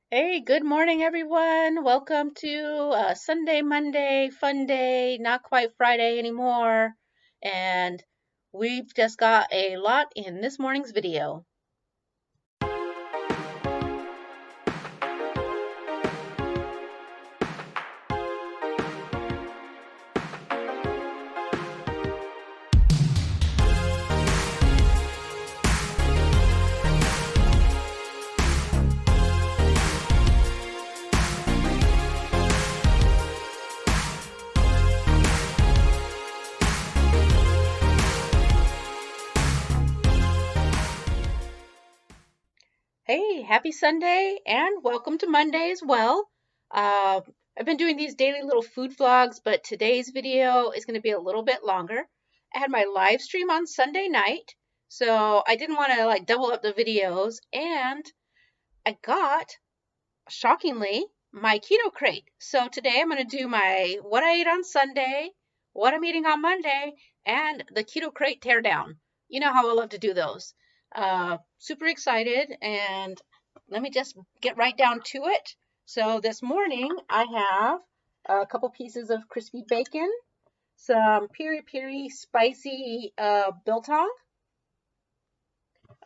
Hey, good morning, everyone. Welcome to Sunday, Monday, fun day, not quite Friday anymore. And we've just got a lot in this morning's video. Hey, happy Sunday and welcome to Monday as well. Uh, I've been doing these daily little food vlogs, but today's video is going to be a little bit longer. I had my live stream on Sunday night, so I didn't want to like double up the videos, and I got shockingly, my keto crate. So today I'm going to do my what I ate on Sunday, what I'm eating on Monday, and the keto crate teardown. You know how I love to do those. Super excited, and let me just get right down to it. So this morning I have a couple pieces of crispy bacon, some piri piri spicy biltong.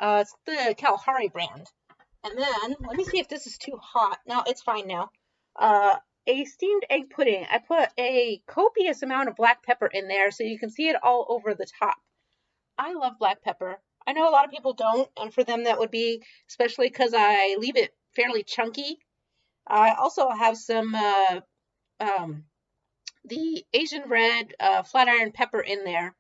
It's the Kalahari brand. And then, let me see if this is too hot. No, it's fine now. A steamed egg pudding. I put a copious amount of black pepper in there so you can see it all over the top. I love black pepper. I know a lot of people don't, and for them that would be, especially because I leave it fairly chunky. I also have some, the Asian red flat iron pepper in there.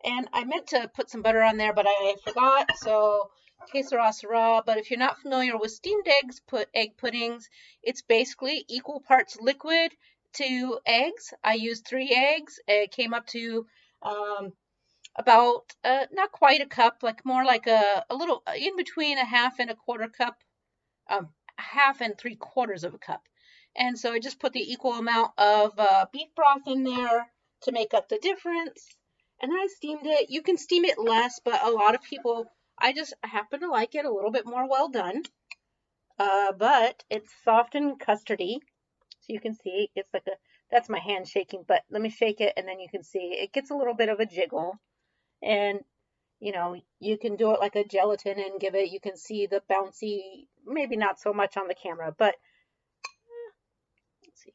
And I meant to put some butter on there, but I forgot, so que sera, sera. But if you're not familiar with steamed eggs, egg puddings, it's basically equal parts liquid to eggs. I used 3 eggs. It came up to about not quite a cup, like more like a little in between a half and a quarter cup, half and 3/4 of a cup. And so I just put the equal amount of beef broth in there to make up the difference. And then I steamed it. You can steam it less, but a lot of people, I just happen to like it a little bit more well done. But it's soft and custardy. So you can see it's like that's my hand shaking, but let me shake it and then you can see it gets a little bit of a jiggle. And, you can do it like a gelatin and you can see the bouncy, maybe not so much on the camera, but let's see.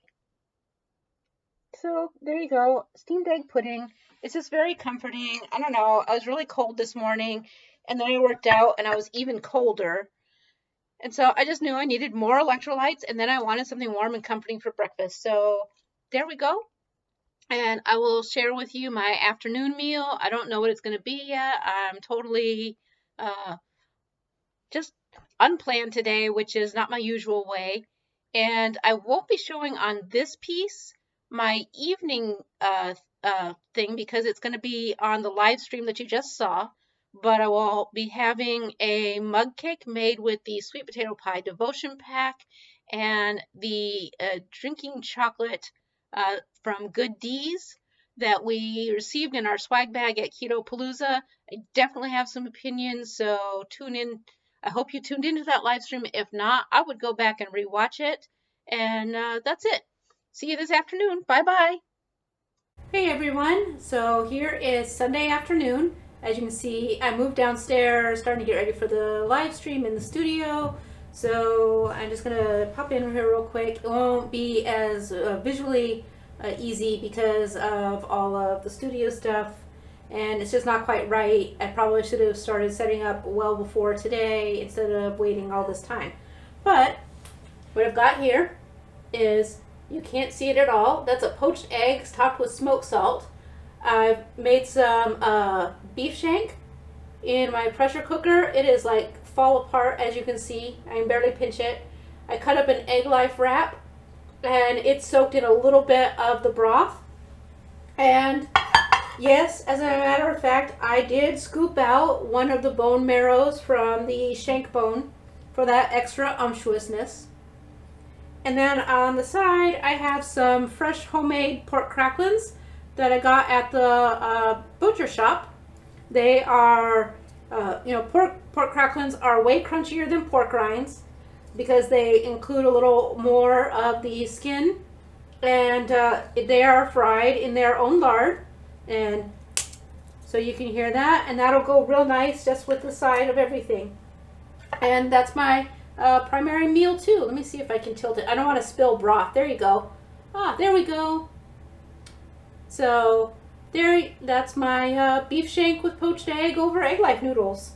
So there you go, steamed egg pudding. It's just very comforting. I don't know, I was really cold this morning and then I worked out and I was even colder. And so I just knew I needed more electrolytes and then I wanted something warm and comforting for breakfast. So there we go. And I will share with you my afternoon meal. I don't know what it's going to be yet. I'm totally uh, just unplanned today, which is not my usual way. And I won't be showing on this piece my evening thing because it's going to be on the live stream that you just saw. But I will be having a mug cake made with the sweet potato pie devotion pack and the drinking chocolate from Good D's that we received in our swag bag at Keto Palooza. I definitely have some opinions, so tune in. I hope you tuned into that live stream. If not, I would go back and rewatch it. And that's it. See you this afternoon. Bye bye. Hey everyone. So here is Sunday afternoon. As you can see, I moved downstairs, starting to get ready for the live stream in the studio. So I'm just gonna pop in here real quick. It won't be as visually easy because of all of the studio stuff, and it's just not quite right. I probably should have started setting up well before today instead of waiting all this time. But what I've got here is, you can't see it at all, that's a poached eggs topped with smoked salt. I've made some beef shank in my pressure cooker. It is like fall apart, as you can see. I can barely pinch it. I cut up an egg life wrap and it's soaked in a little bit of the broth. And yes, as a matter of fact, I did scoop out one of the bone marrows from the shank bone for that extra unctuousness. And then on the side, I have some fresh homemade pork cracklings that I got at the butcher shop. They are, pork cracklings are way crunchier than pork rinds. because they include a little more of the skin, and they are fried in their own lard, and so you can hear that, and that'll go real nice just with the side of everything. And that's my primary meal too. Let me see if I can tilt it. I don't want to spill broth. There you go. Ah, there we go. So that's my beef shank with poached egg over egg life noodles.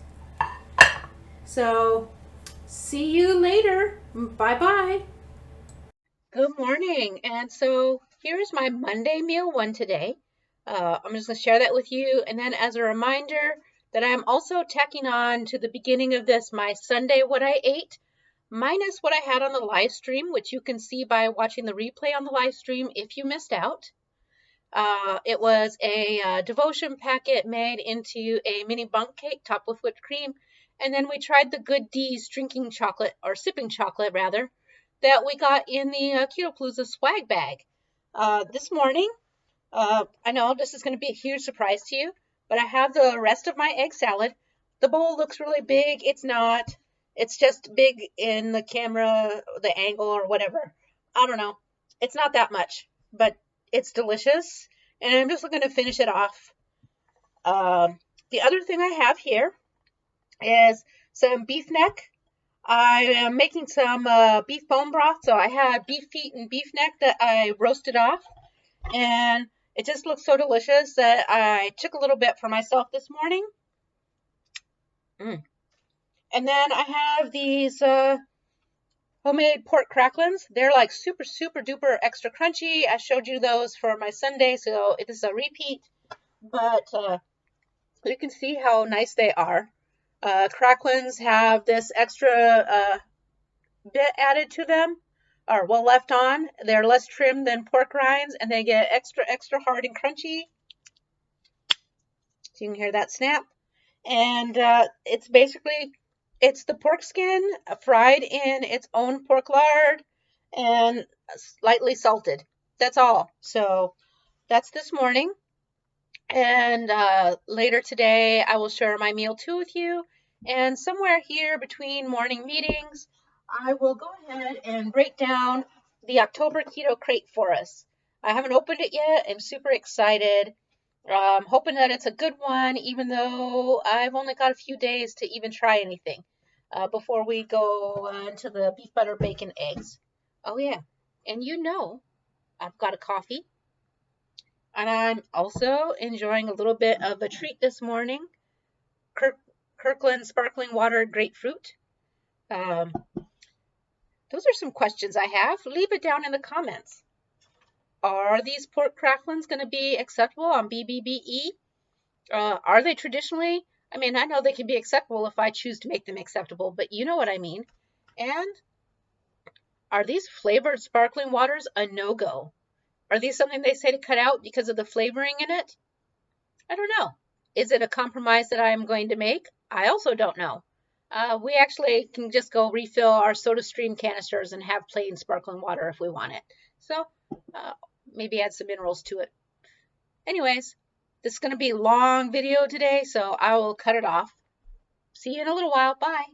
So see you later. Bye bye. Good morning. And so here's my Monday meal one today. I'm just going to share that with you. And then as a reminder that I'm also tacking on to the beginning of this my Sunday what I ate, minus what I had on the live stream, which you can see by watching the replay on the live stream if you missed out. It was a devotion packet made into a mini bundt cake topped with whipped cream. And then we tried the Good D's drinking chocolate, or sipping chocolate rather, that we got in the Keto Palooza swag bag. This morning, I know this is going to be a huge surprise to you, but I have the rest of my egg salad. The bowl looks really big. It's not. It's just big in the camera, the angle or whatever. I don't know. It's not that much, but it's delicious. And I'm just going to finish it off. The other thing I have here is some beef neck. I am making some beef bone broth. So I have beef feet and beef neck that I roasted off. And it just looks so delicious that I took a little bit for myself this morning. And then I have these homemade pork cracklings. They're like super, super duper extra crunchy. I showed you those for my Sunday, so it is a repeat. But you can see how nice they are. Cracklings have this extra bit added to them, or well left on. They're less trimmed than pork rinds, and they get extra, extra hard and crunchy. So you can hear that snap. And it's the pork skin fried in its own pork lard and slightly salted. That's all. So that's this morning. And later today, I will share my meal 2 with you. And somewhere here between morning meetings, I will go ahead and break down the October Keto Krate for us. I haven't opened it yet. I'm super excited. I'm hoping that it's a good one, even though I've only got a few days to even try anything before we go into the beef butter bacon eggs. Oh yeah, and I've got a coffee, and I'm also enjoying a little bit of a treat this morning, Kirkland sparkling water grapefruit. Those are some questions I have. Leave it down in the comments. Are these pork cracklings going to be acceptable on BBBE? Are they traditionally? I mean, I know they can be acceptable if I choose to make them acceptable, but you know what I mean. And are these flavored sparkling waters a no-go? Are these something they say to cut out because of the flavoring in it? I don't know. Is it a compromise that I am going to make? I also don't know. We actually can just go refill our SodaStream canisters and have plain sparkling water if we want it. So maybe add some minerals to it. Anyways, this is going to be a long video today, so I will cut it off. See you in a little while. Bye.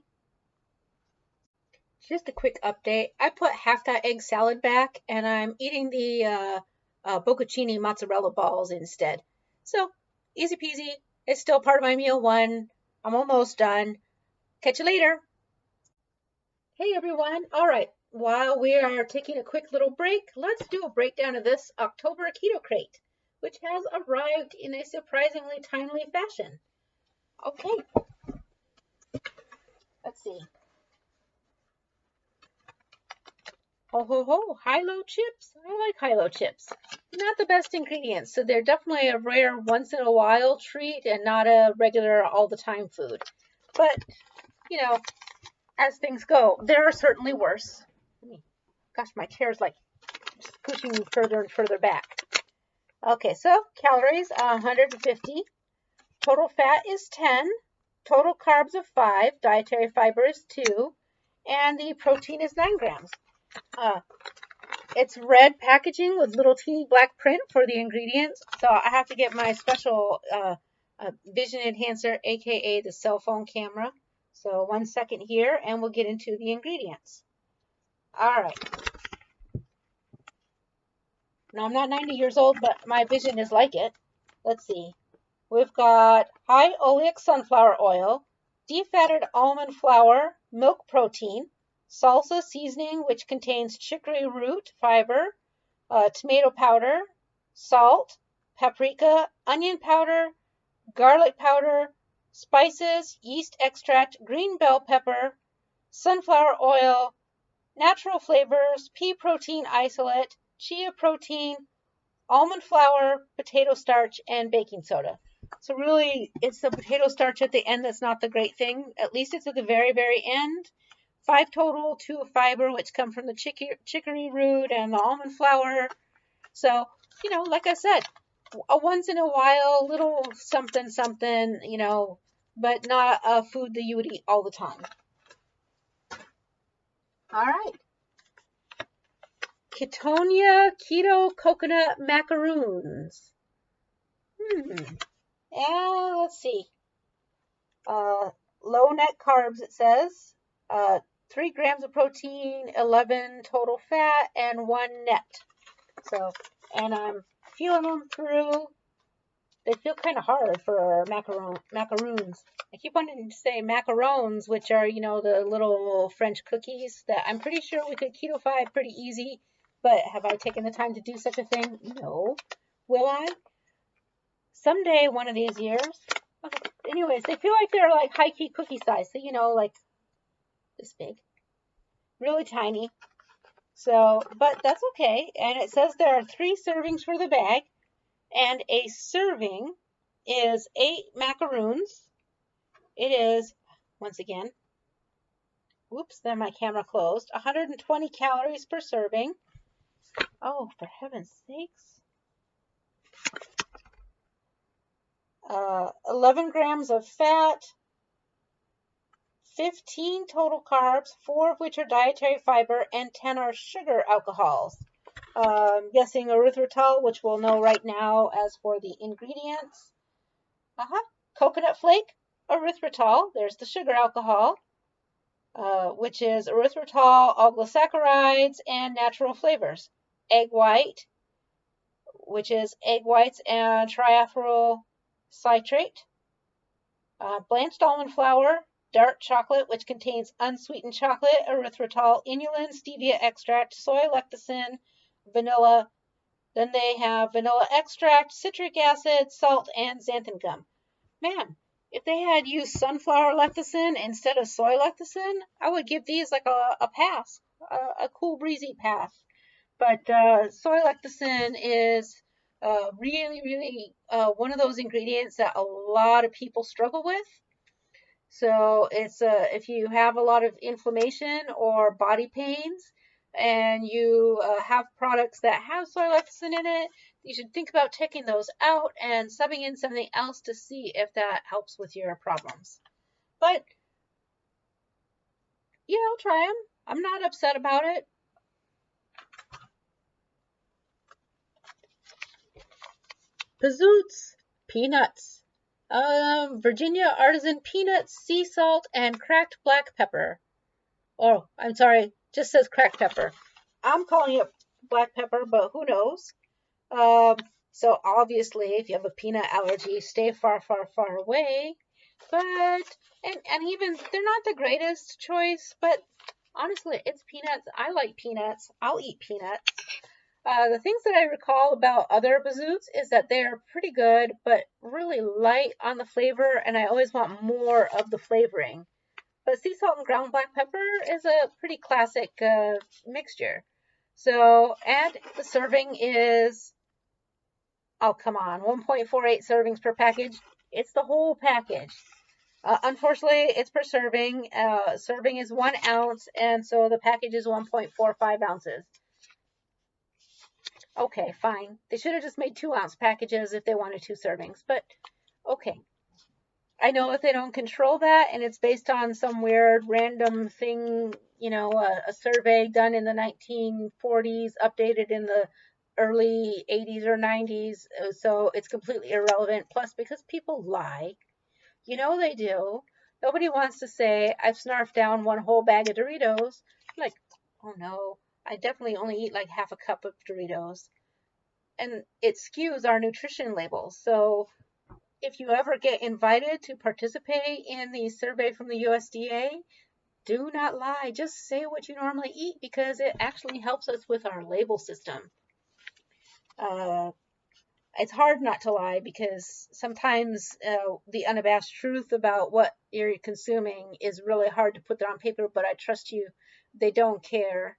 Just a quick update. I put half that egg salad back, and I'm eating the bocconcini mozzarella balls instead. So, easy peasy. It's still part of my meal 1. I'm almost done. Catch you later. Hey everyone. All right. While we are taking a quick little break, let's do a breakdown of this October Keto Krate, which has arrived in a surprisingly timely fashion. Okay. Let's see. Ho ho ho, high-low chips. I like high-low chips. Not the best ingredients, so they're definitely a rare once-in-a-while treat and not a regular all-the-time food. But, as things go, there are certainly worse. Gosh, my chair's like pushing me further and further back. Okay, so calories 150. Total fat is 10. Total carbs of 5. Dietary fiber is 2. And the protein is 9 grams. It's red packaging with little teeny black print for the ingredients. So I have to get my special vision enhancer, aka the cell phone camera. So 1 second here, and we'll get into the ingredients. All right. Now, I'm not 90 years old, but my vision is like it. Let's see. We've got high oleic sunflower oil, defatted almond flour, milk protein, salsa seasoning, which contains chicory root fiber, tomato powder, salt, paprika, onion powder, garlic powder, spices, yeast extract, green bell pepper, sunflower oil, natural flavors, pea protein isolate, chia protein, almond flour, potato starch, and baking soda. So really, it's the potato starch at the end that's not the great thing. At least it's at the very, very end. 5 total, 2 of fiber, which come from the chicory root and the almond flour. So, like I said, a once in a while little something, something, but not a food that you would eat all the time. All right. Ketonia Keto Coconut Macaroons. And let's see. Low net carbs, it says. 3 grams of protein, 11 total fat, and 1 net. So, and I'm feeling them through. They feel kind of hard for macaroons. I keep wanting to say macarons, which are, the little French cookies that I'm pretty sure we could keto-fy pretty easy. But have I taken the time to do such a thing? No. Will I? Someday, one of these years. Okay. Anyways, they feel like they're like high-key cookie size. So, like this big. Really tiny. So, but that's okay. And it says there are 3 servings for the bag. And a serving is 8 macaroons. It is, once again, whoops, then my camera closed, 120 calories per serving. Oh, for heaven's sakes. 11 grams of fat, 15 total carbs, 4 of which are dietary fiber, and 10 are sugar alcohols. I'm guessing erythritol, which we'll know right now as for the ingredients. Coconut flake, erythritol, there's the sugar alcohol, which is erythritol, oligosaccharides, and natural flavors. Egg white, which is egg whites and triethyl citrate. Blanched almond flour, dark chocolate, which contains unsweetened chocolate, erythritol, inulin, stevia extract, soy lecithin, vanilla. Then they have vanilla extract, citric acid, salt, and xanthan gum. Man, if they had used sunflower lecithin instead of soy lecithin, I would give these like a pass, a cool breezy pass. But soy lecithin is really, really one of those ingredients that a lot of people struggle with. So it's if you have a lot of inflammation or body pains and you have products that have soy lecithin in it, you should think about taking those out and subbing in something else to see if that helps with your problems. But, try them. I'm not upset about it. Pazoots, peanuts, Virginia artisan peanuts, sea salt, and cracked black pepper. Oh, I'm sorry, just says cracked pepper. I'm calling it black pepper, but who knows? So obviously, if you have a peanut allergy, stay far, far, far away. But, and even, they're not the greatest choice, but honestly, it's peanuts. I like peanuts. I'll eat peanuts. The things that I recall about other bazoots is that they are pretty good, but really light on the flavor, and I always want more of the flavoring. But sea salt and ground black pepper is a pretty classic mixture. So, and the serving is, oh, come on, 1.48 servings per package. It's the whole package. Unfortunately, it's per serving. Serving is 1 ounce, and so the package is 1.45 ounces. Okay, fine. They should have just made 2-ounce packages if they wanted 2 servings, but okay. I know that they don't control that, and it's based on some weird random thing, a survey done in the 1940s, updated in the early 80s or 90s, so it's completely irrelevant. Plus, because people lie, they do. Nobody wants to say, I've snarfed down 1 whole bag of Doritos. Like, oh no, I definitely only eat like half a cup of Doritos. And it skews our nutrition labels. So if you ever get invited to participate in the survey from the USDA, do not lie. Just say what you normally eat because it actually helps us with our label system. It's hard not to lie because sometimes the unabashed truth about what you're consuming is really hard to put that on paper, but I trust you, they don't care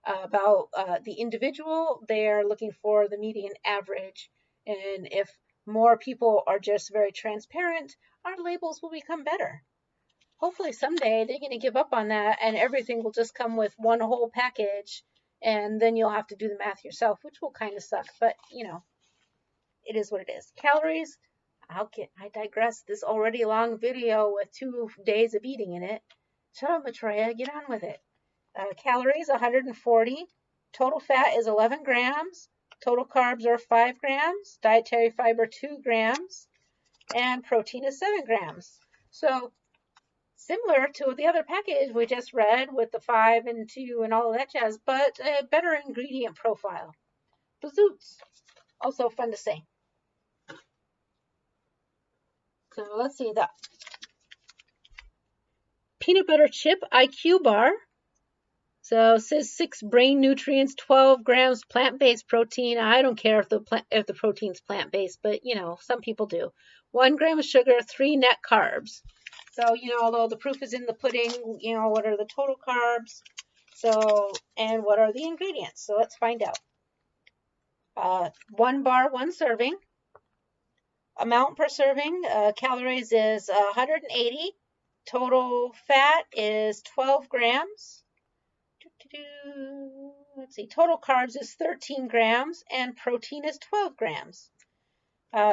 about the individual. They're looking for the median average. And if more people are just very transparent, our labels will become better. Hopefully someday they're going to give up on that and everything will just come with one whole package, and then you'll have to do the math yourself, which will kind of suck, but you know, it is what it is. Calories, I digress. This already long video with 2 days of eating in it. Shut up, Matreya, get on with it. Calories, 140. Total fat is 11 grams. Total carbs are 5 grams. Dietary fiber, 2 grams. And protein is 7 grams. So similar to the other package we just read with the 5 and 2 and all of that jazz, but a better ingredient profile. Bazoots. Also fun to say. So let's see, the peanut butter chip IQ bar. So it says 6 brain nutrients, 12 grams plant-based protein. I don't care if the protein's plant-based, but you know, some people do. 1 gram of sugar, 3 net carbs. So, you know, although the proof is in the pudding, you know, what are the total carbs? So, and what are the ingredients? So let's find out. 1 bar, 1 serving. Amount per serving, calories is 180. Total fat is 12 grams. Let's see, total carbs is 13 grams and protein is 12 grams.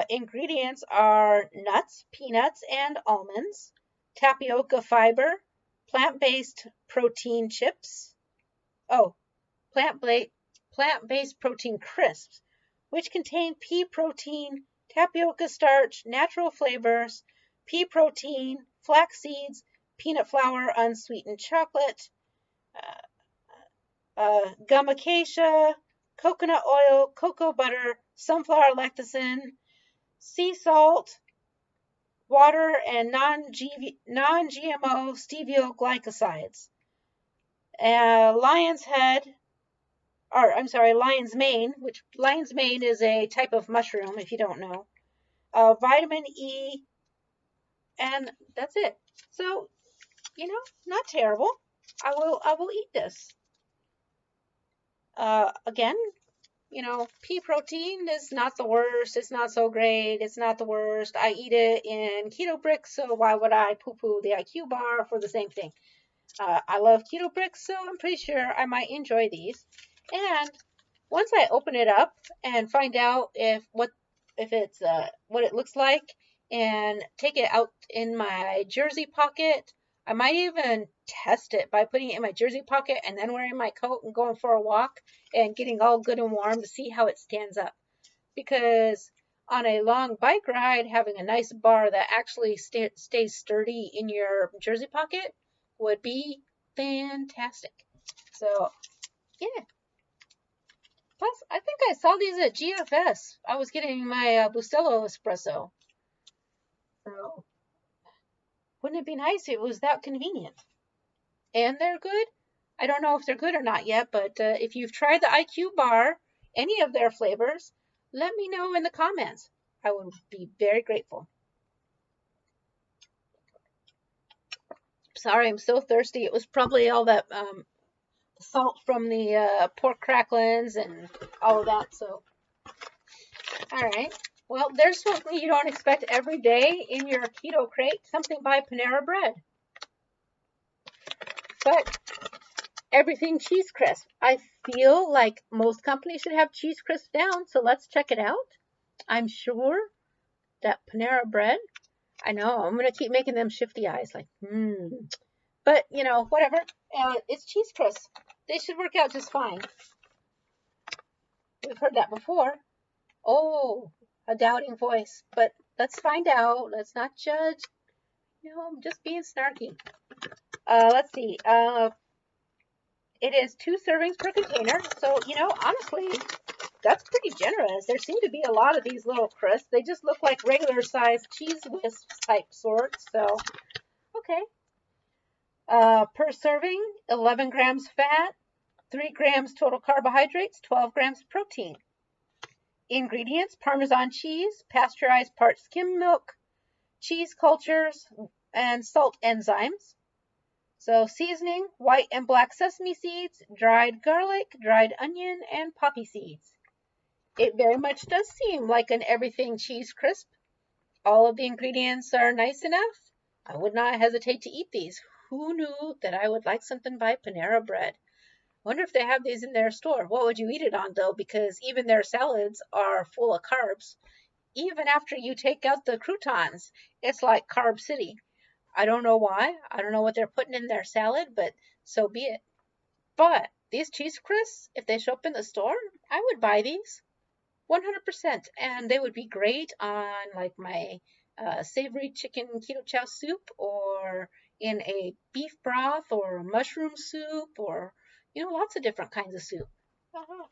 Ingredients are nuts, peanuts, and almonds, tapioca fiber, plant-based protein chips. Oh, plant-based protein crisps, which contain pea protein, tapioca starch, natural flavors, pea protein, flax seeds, peanut flour, unsweetened chocolate, gum acacia, coconut oil, cocoa butter, sunflower lecithin, sea salt, water, and non-GMO stevioglycosides. Lion's mane, which lion's mane is a type of mushroom, if you don't know. Vitamin E, and that's it. So, you know, not terrible. I will eat this. Again, you know, pea protein is not the worst. It's not so great. It's not the worst. I eat it in keto bricks, so why would I poo-poo the IQ bar for the same thing? I love keto bricks, so I'm pretty sure I might enjoy these. And once I open it up and find out if it's what it looks like and take it out in my jersey pocket, I might even test it by putting it in my jersey pocket and then wearing my coat and going for a walk and getting all good and warm to see how it stands up. Because on a long bike ride, having a nice bar that actually stays sturdy in your jersey pocket would be fantastic. So, yeah. Plus, I think I saw these at GFS. I was getting my Bustelo espresso. So, wouldn't it be nice if it was that convenient? And they're good. I don't know if they're good or not yet, but if you've tried the IQ bar, any of their flavors, let me know in the comments. I would be very grateful. Sorry, I'm so thirsty. It was probably all that salt from the pork cracklings and all of that. So, all right. Well, there's something you don't expect every day in your Keto Krate, something by Panera Bread. But everything cheese crisp. I feel like most companies should have cheese crisp down, so let's check it out. I'm sure that Panera Bread, I know, I'm going to keep making them shifty eyes like, But, you know, whatever. It's cheese crisp. They should work out just fine. We've heard that before. Oh, a doubting voice. But let's find out. Let's not judge. You know, I'm just being snarky. Let's see. It is 2 servings per container. So, honestly, that's pretty generous. There seem to be a lot of these little crisps. They just look like regular sized cheese whisk type sorts. So, okay. Per serving, 11 grams fat, 3 grams total carbohydrates, 12 grams protein. Ingredients: Parmesan cheese, pasteurized part skim milk, cheese cultures, and salt enzymes. So seasoning: white and black sesame seeds, dried garlic, dried onion, and poppy seeds. It very much does seem like an everything cheese crisp. All of the ingredients are nice enough. I would not hesitate to eat these. Who knew that I would like something by Panera Bread? Wonder if they have these in their store. What would you eat it on though? Because even their salads are full of carbs. Even after you take out the croutons, it's like Carb City. I don't know why. I don't know what they're putting in their salad, but so be it. But these cheese crisps, if they show up in the store, I would buy these 100%. And they would be great on like my savory chicken keto chow soup, or in a beef broth or mushroom soup, or, lots of different kinds of soup.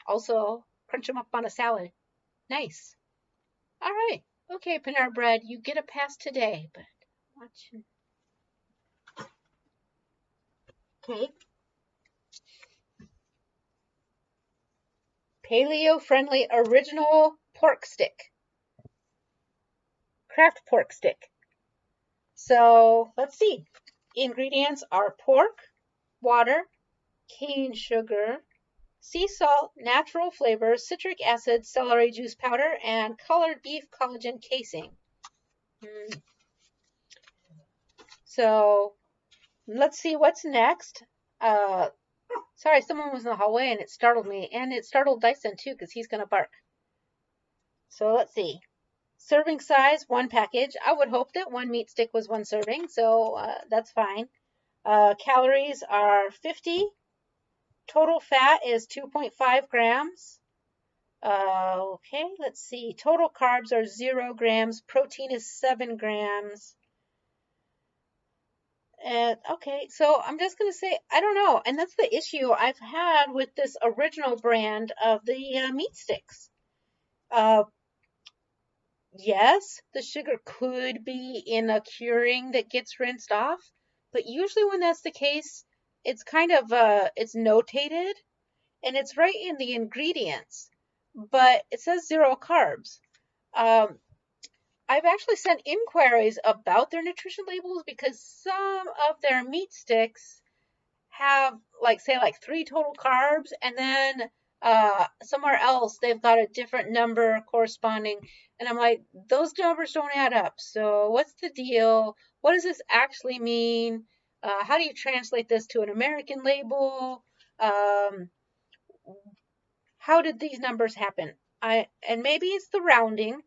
Also, crunch them up on a salad. Nice. All right. Okay, Panera Bread, you get a pass today, but watch. Okay. Paleo-friendly original pork stick. Kraft pork stick. So let's see. Ingredients are pork, water, cane sugar, sea salt, natural flavors, citric acid, celery juice powder, and colored beef collagen casing. So let's see what's next. Sorry, someone was in the hallway and it startled me, and it startled Dyson too because he's going to bark. So let's see. Serving size, 1 package. I would hope that 1 meat stick was 1 serving, so that's fine. Calories are 50. Total fat is 2.5 grams. Okay, let's see. Total carbs are 0 grams. Protein is 7 grams. And okay, so I'm just going to say, I don't know. And that's the issue I've had with this original brand of the meat sticks. Yes, the sugar could be in a curing that gets rinsed off, but usually when that's the case, it's kind of it's notated and it's right in the ingredients, but it says 0 carbs. I've actually sent inquiries about their nutrition labels because some of their meat sticks have like 3 total carbs, and then somewhere else they've got a different number corresponding, and I'm like, those numbers don't add up. So what's the deal? What does this actually mean? How do you translate this to an American label? How did these numbers happen? And maybe it's the rounding.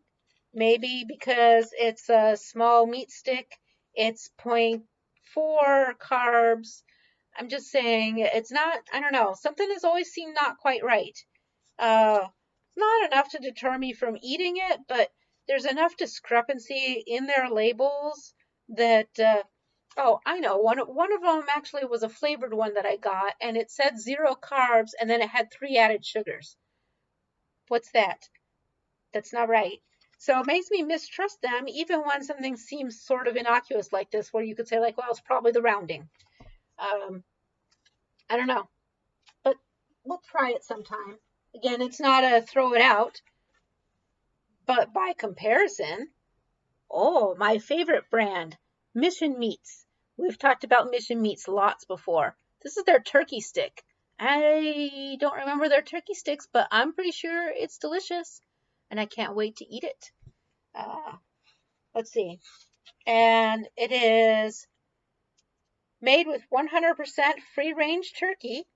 Maybe because it's a small meat stick, it's 0.4 carbs. I'm just saying it's not, I don't know, something has always seemed not quite right. It's not enough to deter me from eating it, but there's enough discrepancy in their labels that, oh, I know, one of them actually was a flavored one that I got, and it said 0 carbs, and then it had 3 added sugars. What's that? That's not right. So it makes me mistrust them, even when something seems sort of innocuous like this, where you could say, like, well, it's probably the rounding. I don't know, but we'll try it sometime. Again, it's not a throw it out, but by comparison, oh, my favorite brand, Mission Meats. We've talked about Mission Meats lots before. This is their turkey stick. I don't remember their turkey sticks, but I'm pretty sure it's delicious, and I can't wait to eat it. Let's see. And it is made with 100% free-range turkey,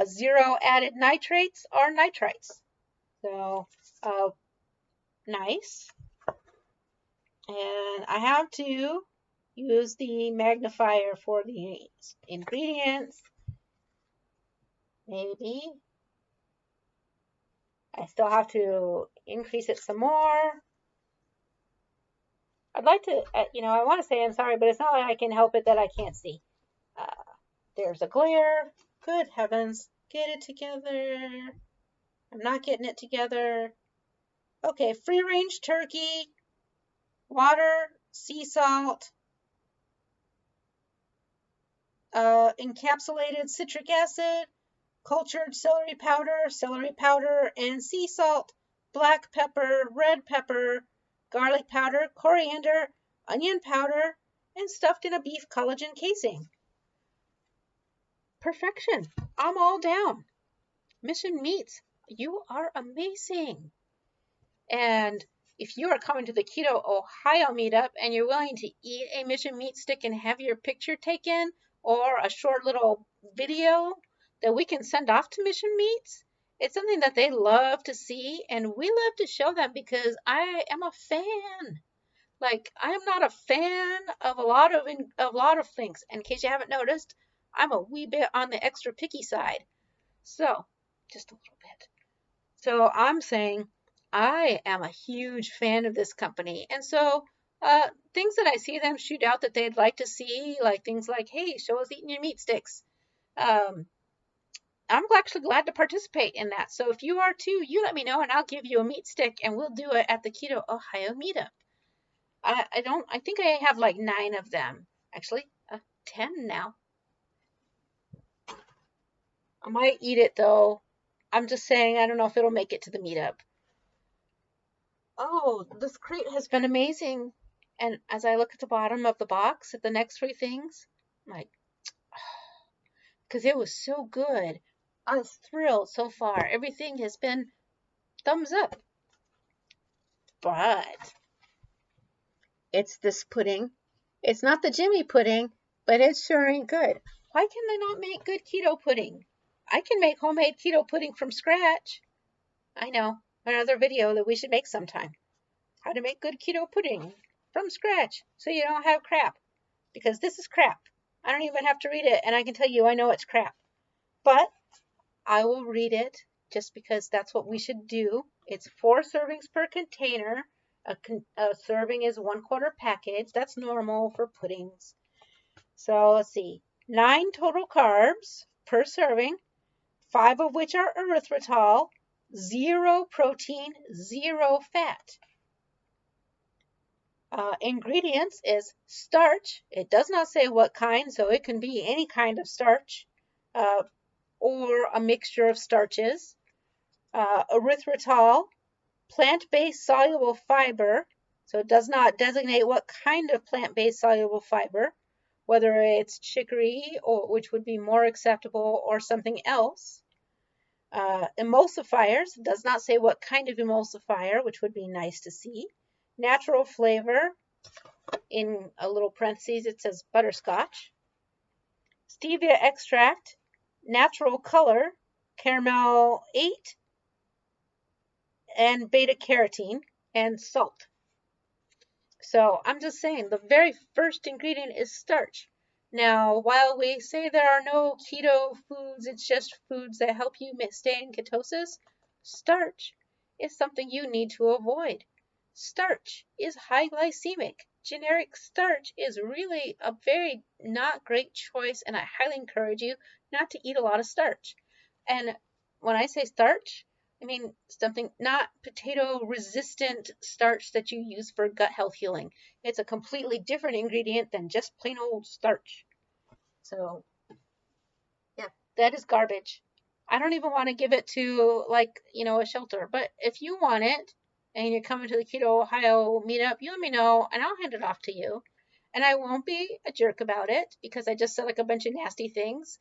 0 added nitrates or nitrites. So, nice. And I have to use the magnifier for the ingredients. Maybe. I still have to increase it some more. I'd like to, I want to say I'm sorry, but it's not like I can help it that I can't see. There's a glare. Good heavens. Get it together. I'm not getting it together. Okay, free-range turkey, water, sea salt, encapsulated citric acid, cultured celery powder, and sea salt, black pepper, red pepper, garlic powder, coriander, onion powder, and stuffed in a beef collagen casing. Perfection. I'm all down. Mission Meats, you are amazing. And if you are coming to the Keto Ohio meetup and you're willing to eat a Mission Meat stick and have your picture taken, or a short little video that we can send off to Mission Meats, it's something that they love to see, and we love to show them because I am a fan. Like, I'm not a fan of a lot of things. In case you haven't noticed, I'm a wee bit on the extra picky side. So, just a little bit. So I'm saying I am a huge fan of this company. And so things that I see them shoot out that they'd like to see, like things like, hey, show us eating your meat sticks. I'm actually glad to participate in that. So if you are too, you let me know and I'll give you a meat stick and we'll do it at the Keto Ohio meetup. I think I have like 9 of them. Actually, 10 now. I might eat it though. I'm just saying, I don't know if it'll make it to the meetup. Oh, this crate has been amazing. And as I look at the bottom of the box at the next 3 things, I'm like, because it was so good. I was thrilled so far. Everything has been thumbs up. But it's this pudding. It's not the Jimmy pudding, but it sure ain't good. Why can they not make good keto pudding? I can make homemade keto pudding from scratch. I know, another video that we should make sometime. How to make good keto pudding from scratch so you don't have crap. Because this is crap. I don't even have to read it, and I can tell you I know it's crap. But I will read it just because that's what we should do. It's 4 servings per container. A serving is 1/4 package. That's normal for puddings. So let's see. 9 total carbs per serving, 5 of which are erythritol, 0 protein, 0 fat. Ingredients is starch. It does not say what kind, so it can be any kind of starch or a mixture of starches. Erythritol, plant-based soluble fiber. So it does not designate what kind of plant-based soluble fiber, whether it's chicory, or which would be more acceptable, or something else. Emulsifiers, does not say what kind of emulsifier, which would be nice to see. Natural flavor, in a little parentheses it says butterscotch. Stevia extract, natural color, caramel 8, and beta carotene, and salt. So I'm just saying the very first ingredient is starch. Now, while we say there are no keto foods, it's just foods that help you stay in ketosis, starch is something you need to avoid. Starch is high glycemic. Generic starch is really a very not great choice, and I highly encourage you not to eat a lot of starch. And when I say starch, I mean something not potato-resistant starch that you use for gut health healing. It's a completely different ingredient than just plain old starch. So, yeah, that is garbage. I don't even want to give it to, like, a shelter. But if you want it, and you're coming to the Keto Ohio meetup, you let me know, and I'll hand it off to you. And I won't be a jerk about it, because I just said like a bunch of nasty things.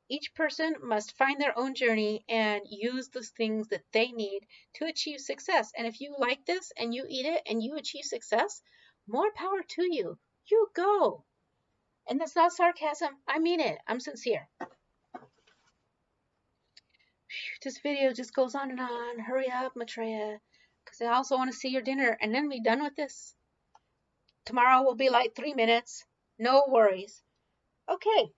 Each person must find their own journey and use the things that they need to achieve success. And if you like this and you eat it and you achieve success, more power to you. You go. And that's not sarcasm. I mean it. I'm sincere. This video just goes on and on. Hurry up, Maitreya, because I also want to see your dinner and then be done with this. Tomorrow will be like 3 minutes. No worries. Okay.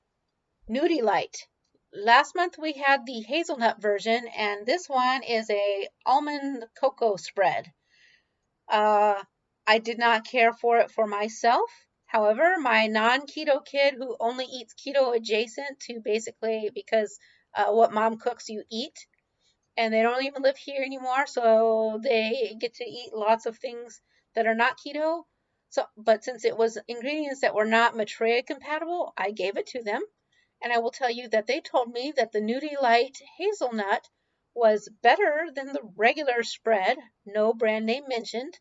Nudie Light. Last month we had the hazelnut version, and this one is a almond cocoa spread. I did not care for it for myself. However, my non-keto kid who only eats keto adjacent to basically because what mom cooks you eat, and they don't even live here anymore, so they get to eat lots of things that are not keto. So, but since it was ingredients that were not Maitreya compatible, I gave it to them. And I will tell you that they told me that the Nudie Light hazelnut was better than the regular spread, no brand name mentioned.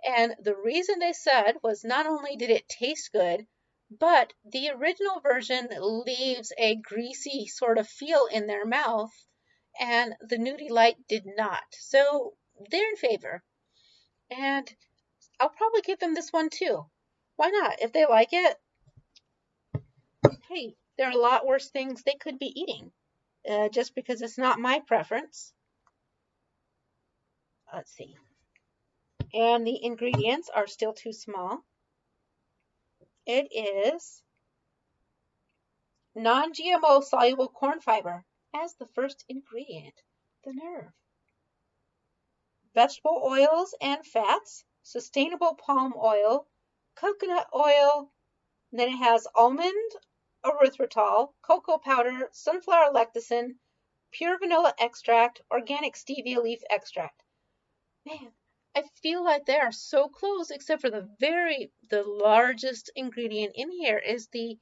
And the reason they said was not only did it taste good, but the original version leaves a greasy sort of feel in their mouth, and the Nudie Light did not. So they're in favor. And I'll probably give them this one too. Why not? If they like it, hey, there are a lot worse things they could be eating. Just because it's not my preference. Let's see. And the ingredients are still too small. It is non-GMO soluble corn fiber as the first ingredient. The nerve. Vegetable oils and fats, sustainable palm oil, coconut oil, and then it has almond erythritol, cocoa powder, sunflower lecithin, pure vanilla extract, organic stevia leaf extract. Man, I feel like they are so close, except for the largest ingredient in here is the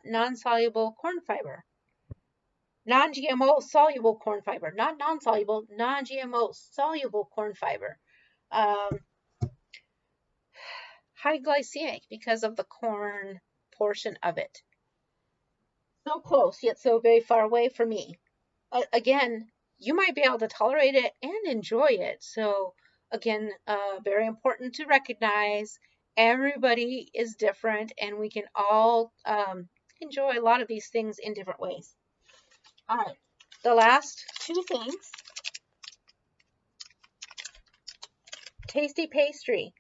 non-soluble corn fiber. Non-GMO soluble corn fiber, not non-soluble, non-GMO soluble corn fiber. High glycemic because of the corn portion of it. So close, yet so very far away from me. Again, you might be able to tolerate it and enjoy it. So again, very important to recognize everybody is different and we can all enjoy a lot of these things in different ways. All right, the last two things. Tasty Pastry.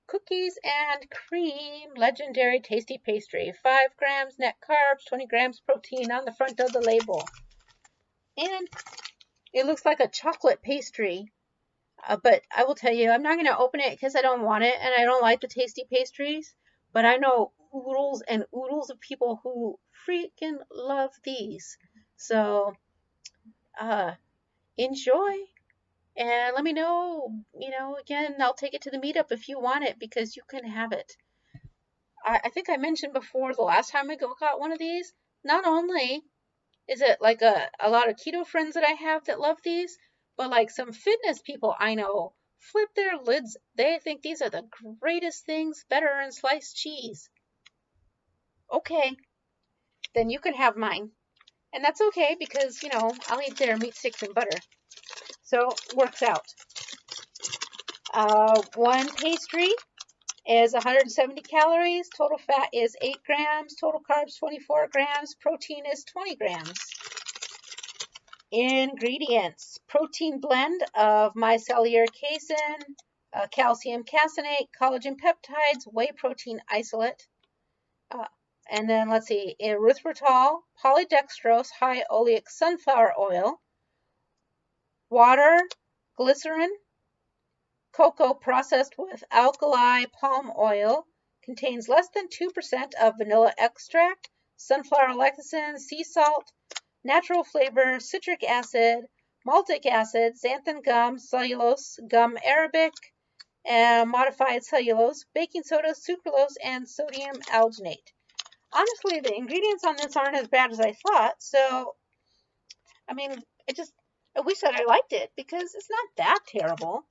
Cookies and cream, legendary tasty pastry. 5 grams net carbs, 20 grams protein on the front of the label. And it looks like a chocolate pastry. But I will tell you, I'm not going to open it because I don't want it and I don't like the tasty pastries. But I know oodles and oodles of people who freaking love these. So, enjoy. And let me know, again, I'll take it to the meetup if you want it because you can have it. I think I mentioned before the last time I got one of these, not only is it like a lot of keto friends that I have that love these, but like some fitness people I know flip their lids. They think these are the greatest things, better than sliced cheese. Okay, then you can have mine. And that's okay because, I'll eat their meat sticks and butter. So, works out. One pastry is 170 calories, total fat is 8 grams, total carbs 24 grams, protein is 20 grams. Ingredients: protein blend of micellar casein, calcium caseinate, collagen peptides, whey protein isolate, and then let's see, erythritol, polydextrose, high oleic sunflower oil, water, glycerin, cocoa processed with alkali palm oil, contains less than 2% of vanilla extract, sunflower lecithin, sea salt, natural flavor, citric acid, maltic acid, xanthan gum, cellulose, gum arabic, and modified cellulose, baking soda, sucralose, and sodium alginate. Honestly, the ingredients on this aren't as bad as I thought, so, I wish that I liked it because it's not that terrible.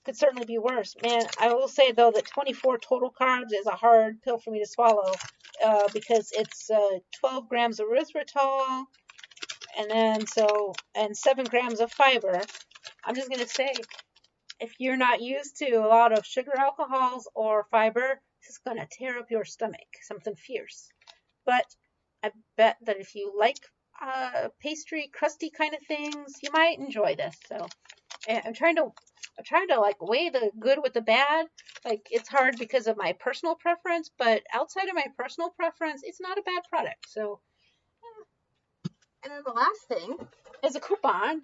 Could certainly be worse. Man, I will say though that 24 total carbs is a hard pill for me to swallow because it's 12 grams of erythritol and 7 grams of fiber. I'm just gonna say, if you're not used to a lot of sugar alcohols or fiber, this is gonna tear up your stomach, something fierce. But I bet that if you like pastry, crusty kind of things, you might enjoy this. So I'm trying to like weigh the good with the bad. Like it's hard because of my personal preference, but outside of my personal preference, it's not a bad product. So, and then the last thing is a coupon.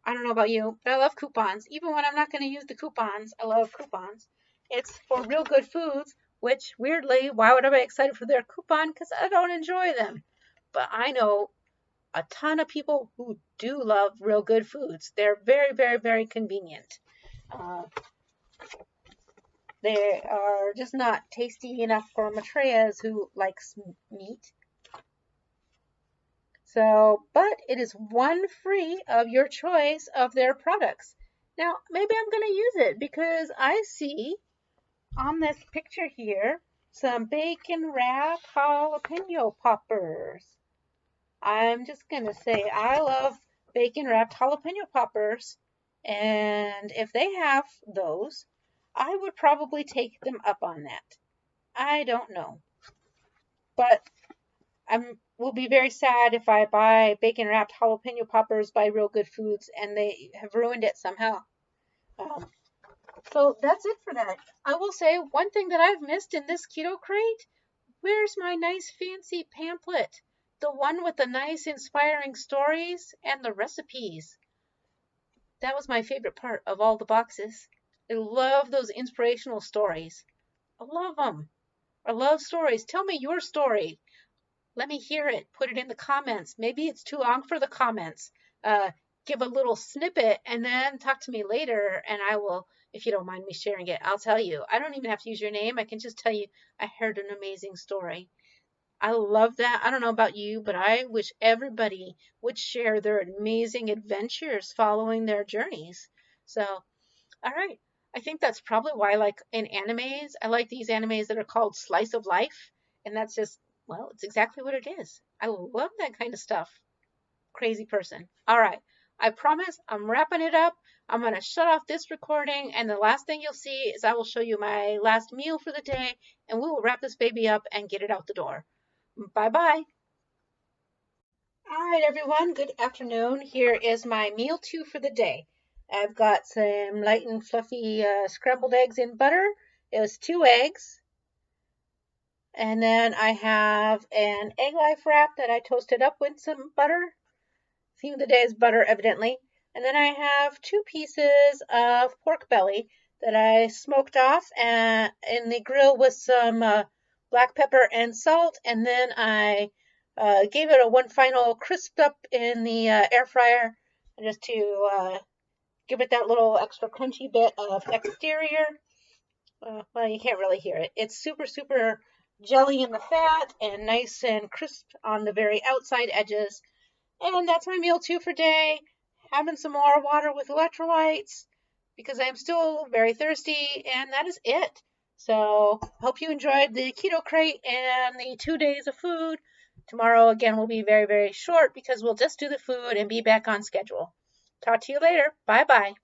I don't know about you, but I love coupons. Even when I'm not going to use the coupons, I love coupons. It's for Real Good Foods, which weirdly, why would I be excited for their coupon? Because I don't enjoy them. But I know a ton of people who do love real good foods. They're very, very, very convenient. They are just not tasty enough for Matreya's, who likes meat. So, but it is one free of your choice of their products. Now, maybe I'm going to use it because I see on this picture here some bacon wrapped jalapeno poppers. I'm just going to say I love bacon wrapped jalapeno poppers, and if they have those, I would probably take them up on that. I don't know. But will be very sad if I buy bacon wrapped jalapeno poppers by Real Good Foods and they have ruined it somehow. So that's it for that. I will say one thing that I've missed in this Keto Krate. Where's my nice fancy pamphlet? The one with the nice inspiring stories and the recipes. That was my favorite part of all the boxes. I love those inspirational stories. I love them. I love stories. Tell me your story. Let me hear it. Put it in the comments. Maybe it's too long for the comments. Give a little snippet and then talk to me later, and I will, if you don't mind me sharing it, I'll tell you. I don't even have to use your name. I can just tell you I heard an amazing story. I love that. I don't know about you, but I wish everybody would share their amazing adventures following their journeys. So, all right. I think that's probably why I like in animes, I like these animes that are called Slice of Life. And that's just, well, it's exactly what it is. I love that kind of stuff. Crazy person. All right. I promise I'm wrapping it up. I'm going to shut off this recording. And the last thing you'll see is I will show you my last meal for the day. And we will wrap this baby up and get it out the door. Bye-bye. All right, everyone. Good afternoon. Here is my meal 2 for the day. I've got some light and fluffy scrambled eggs in butter. It was 2 eggs. And then I have an egg life wrap that I toasted up with some butter. Theme of the day is butter, evidently. And then I have 2 pieces of pork belly that I smoked off in the grill with some black pepper and salt. And then I gave it a one final crisp up in the air fryer just to give it that little extra crunchy bit of exterior. Well, you can't really hear it. It's super, super jelly in the fat and nice and crisp on the very outside edges. And that's my meal 2 for day. Having some more water with electrolytes because I'm still very thirsty, and that is it. So, hope you enjoyed the Keto Krate and the 2 days of food. Tomorrow, again, will be very, very short because we'll just do the food and be back on schedule. Talk to you later. Bye-bye.